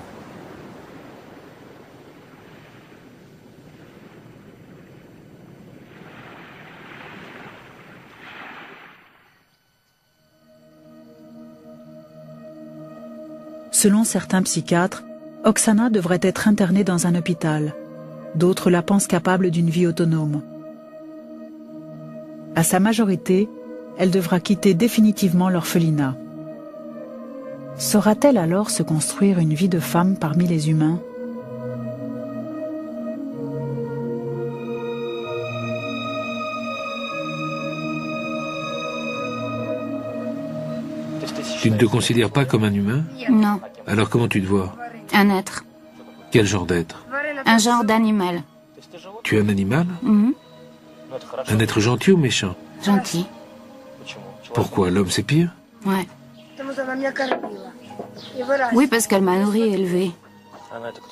Selon certains psychiatres, Oksana devrait être internée dans un hôpital. D'autres la pensent capable d'une vie autonome. À sa majorité, elle devra quitter définitivement l'orphelinat. Saura-t-elle alors se construire une vie de femme parmi les humains ? Tu ne te considères pas comme un humain? Non. Alors comment tu te vois? Un être. Quel genre d'être? Un genre d'animal. Tu es un animal? Un être gentil ou méchant? Gentil. Pourquoi? L'homme c'est pire? Ouais. Oui, parce qu'elle m'a nourri et élevé.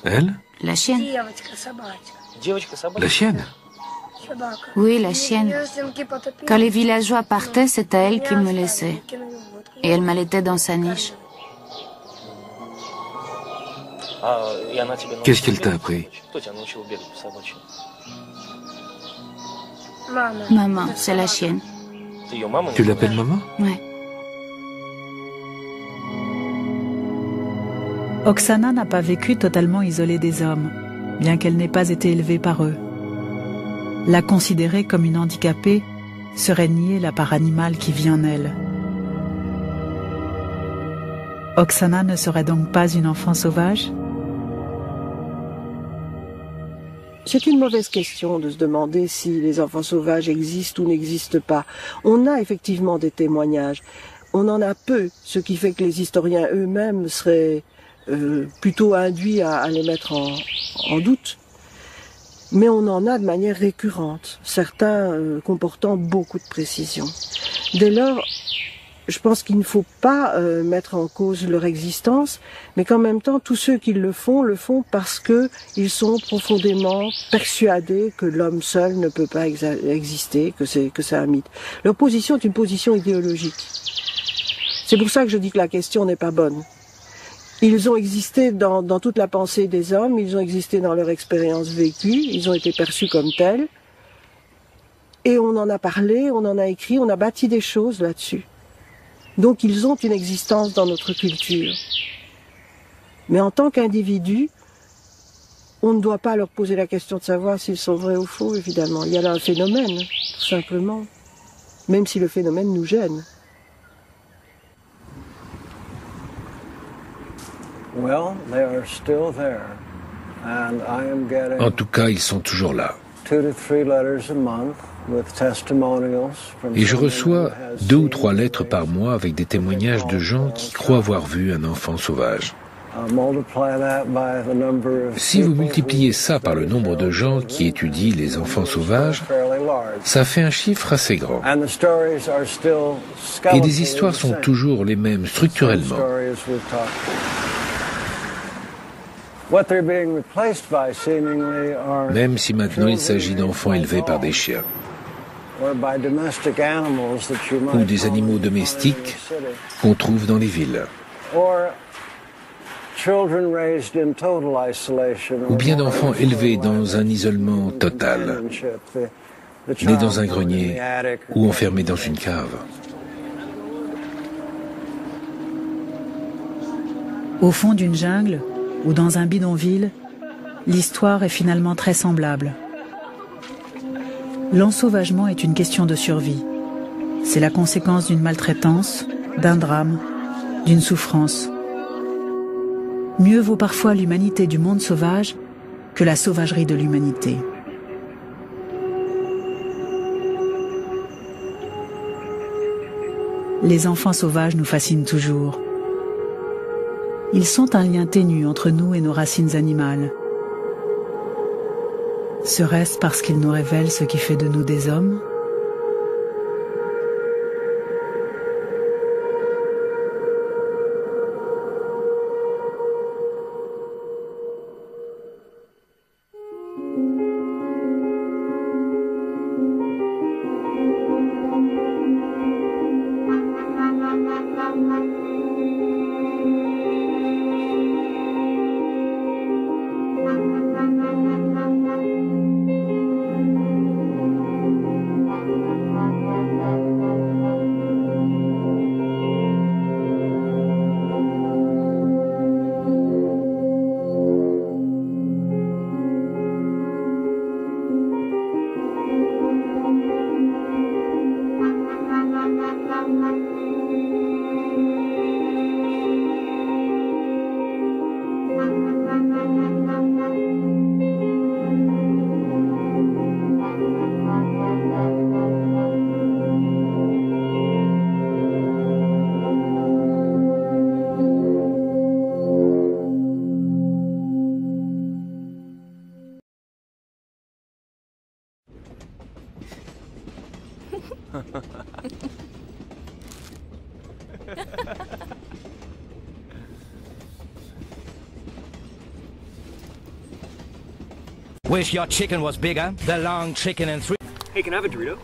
Elle? La chienne. La chienne? Oui, la chienne. Quand les villageois partaient, c'était elle qui me laissait. Et elle m'allaitait dans sa niche. Qu'est-ce qu'elle t'a appris? Maman, c'est la chienne. Tu l'appelles maman? Ouais. Oksana n'a pas vécu totalement isolée des hommes, bien qu'elle n'ait pas été élevée par eux. La considérer comme une handicapée serait nier la part animale qui vit en elle. Oksana ne serait donc pas une enfant sauvage? C'est une mauvaise question de se demander si les enfants sauvages existent ou n'existent pas. On a effectivement des témoignages. On en a peu, ce qui fait que les historiens eux-mêmes seraient plutôt induits à les mettre en doute. Mais on en a de manière récurrente, certains comportant beaucoup de précision. Dès lors, je pense qu'il ne faut pas mettre en cause leur existence, mais qu'en même temps, tous ceux qui le font parce que ils sont profondément persuadés que l'homme seul ne peut pas exister, que c'est un mythe. Leur position est une position idéologique. C'est pour ça que je dis que la question n'est pas bonne. Ils ont existé dans toute la pensée des hommes, ils ont existé dans leur expérience vécue, ils ont été perçus comme tels, et on en a parlé, on en a écrit, on a bâti des choses là-dessus. Donc ils ont une existence dans notre culture. Mais en tant qu'individus, on ne doit pas leur poser la question de savoir s'ils sont vrais ou faux, évidemment. Il y a là un phénomène, tout simplement, même si le phénomène nous gêne. En tout cas, ils sont toujours là. 2 to 3 letters a month. Et je reçois 2 ou 3 lettres par mois avec des témoignages de gens qui croient avoir vu un enfant sauvage. Si vous multipliez ça par le nombre de gens qui étudient les enfants sauvages, ça fait un chiffre assez grand. Et les histoires sont toujours les mêmes structurellement. Même si maintenant il s'agit d'enfants élevés par des chiens ou des animaux domestiques qu'on trouve dans les villes, ou bien d'enfants élevés dans un isolement total, nés dans un grenier ou enfermés dans une cave. Au fond d'une jungle ou dans un bidonville, l'histoire est finalement très semblable. L'ensauvagement est une question de survie. C'est la conséquence d'une maltraitance, d'un drame, d'une souffrance. Mieux vaut parfois l'humanité du monde sauvage que la sauvagerie de l'humanité. Les enfants sauvages nous fascinent toujours. Ils sont un lien ténu entre nous et nos racines animales. Serait-ce parce qu'ils nous révèlent ce qui fait de nous des hommes ? Wish your chicken was bigger. The long chicken and 3. Hey, can I have a Dorito?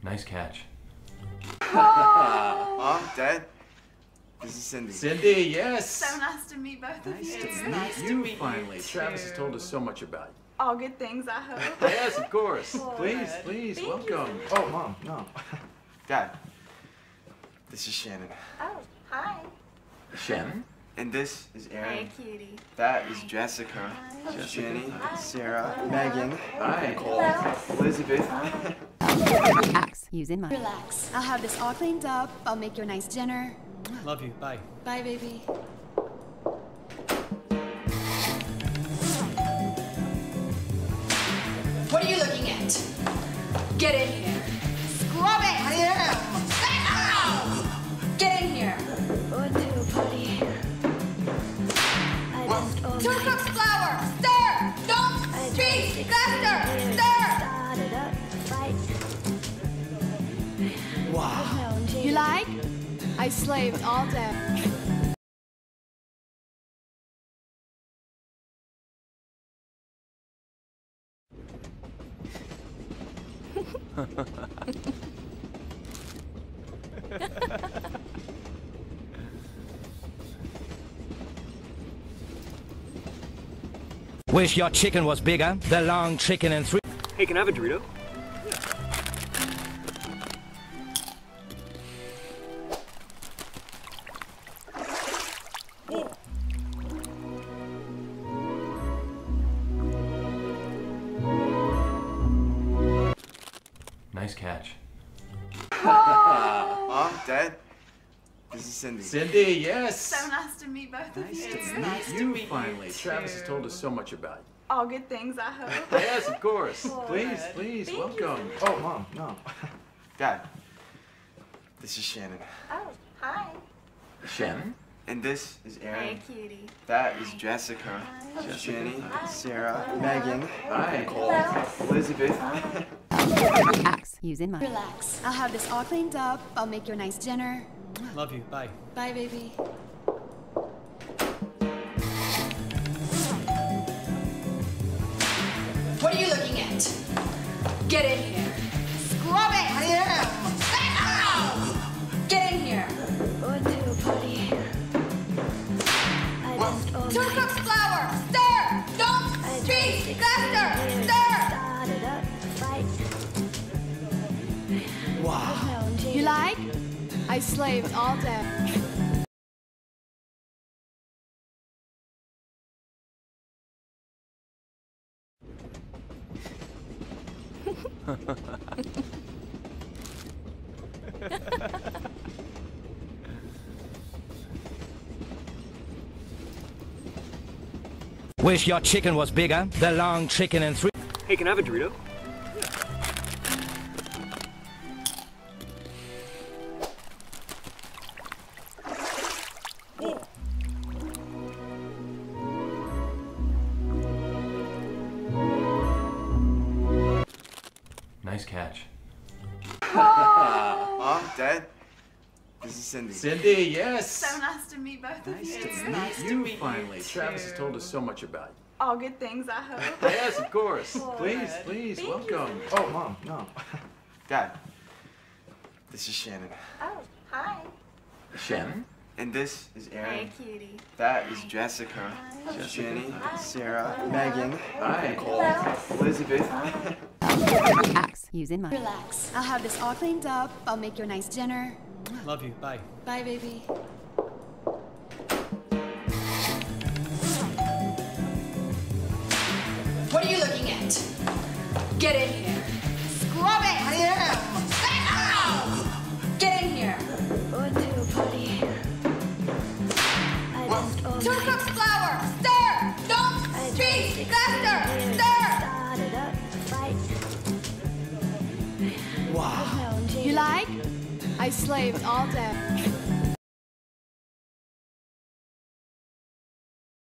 Nice catch. Mom, Dad, this is Cindy. Cindy, yes. So nice to meet both of you. It's nice to meet you finally. Travis has told us so much about you. All good things, I hope. Yes, of course. Boy. Please, Thank welcome. you. Oh, Mom, no. Dad, this is Shannon. Oh, hi. Shannon? And this is Aaron. Hey, cutie. That is Jessica. Jenny, Sarah, Megan, Hi. Nicole, Elizabeth. Axe using mine. Relax. I'll have this all cleaned up. I'll make you a nice dinner. Love you. Bye. Bye, baby. What are you looking at? Get in here. Scrub it! I am! Get in here. Two cups flour. Stir! Don't speak! Faster! Stir! Wow. You like? I slaved all day. Wish your chicken was bigger. The long chicken and 3. Hey, can I have a Dorito? Nice catch. Mom, Dad, this is Cindy. Cindy, yes. So nice to meet both of you. Nice to meet you finally. Travis has told us so much about you. All good things, I hope. Yes, of course. Good. Please, Thank welcome. you. Oh, Mom, no. Dad, this is Shannon. Oh, hi. Shannon? And this is Aaron. Hey, cutie. That is Jessica. Jenny, Sarah, Megan, Hi. Nicole, Elizabeth. Axe using mine. Relax. I'll have this all cleaned up. I'll make you a nice dinner. Love you. Bye. Bye, baby. What are you looking at? Get in here. Scrub it! Ow! Get in here. Two cups flour. Stir. Don't speak. Faster. Stir. Wow. You like? I slaved all day. Wish your chicken was bigger. The long chicken and three. Hey, can I have a Dorito? Nice catch. Mom, Dad, this is Cindy. Cindy, yes. So nice to meet both of you. Nice to meet you finally. Travis has told us so much about you. All good things, I hope. Yes, of course. Please, Thank welcome. Oh, Mom, no. Dad, this is Shannon. Oh, hi. Shannon? And this is Aaron. Hey, cutie. That is Jessica. Jenny, Sarah, Megan, Hi. Nicole, Elizabeth. Axe using mine. Relax. I'll have this all cleaned up. I'll make you a nice dinner. Love you. Bye. Bye, baby. What are you looking at? Get in here. Scrub it! Ow! Get in here. Two cups flour. Stir. Don't speak. Faster. Stir. Wow. You like? I slaved all day.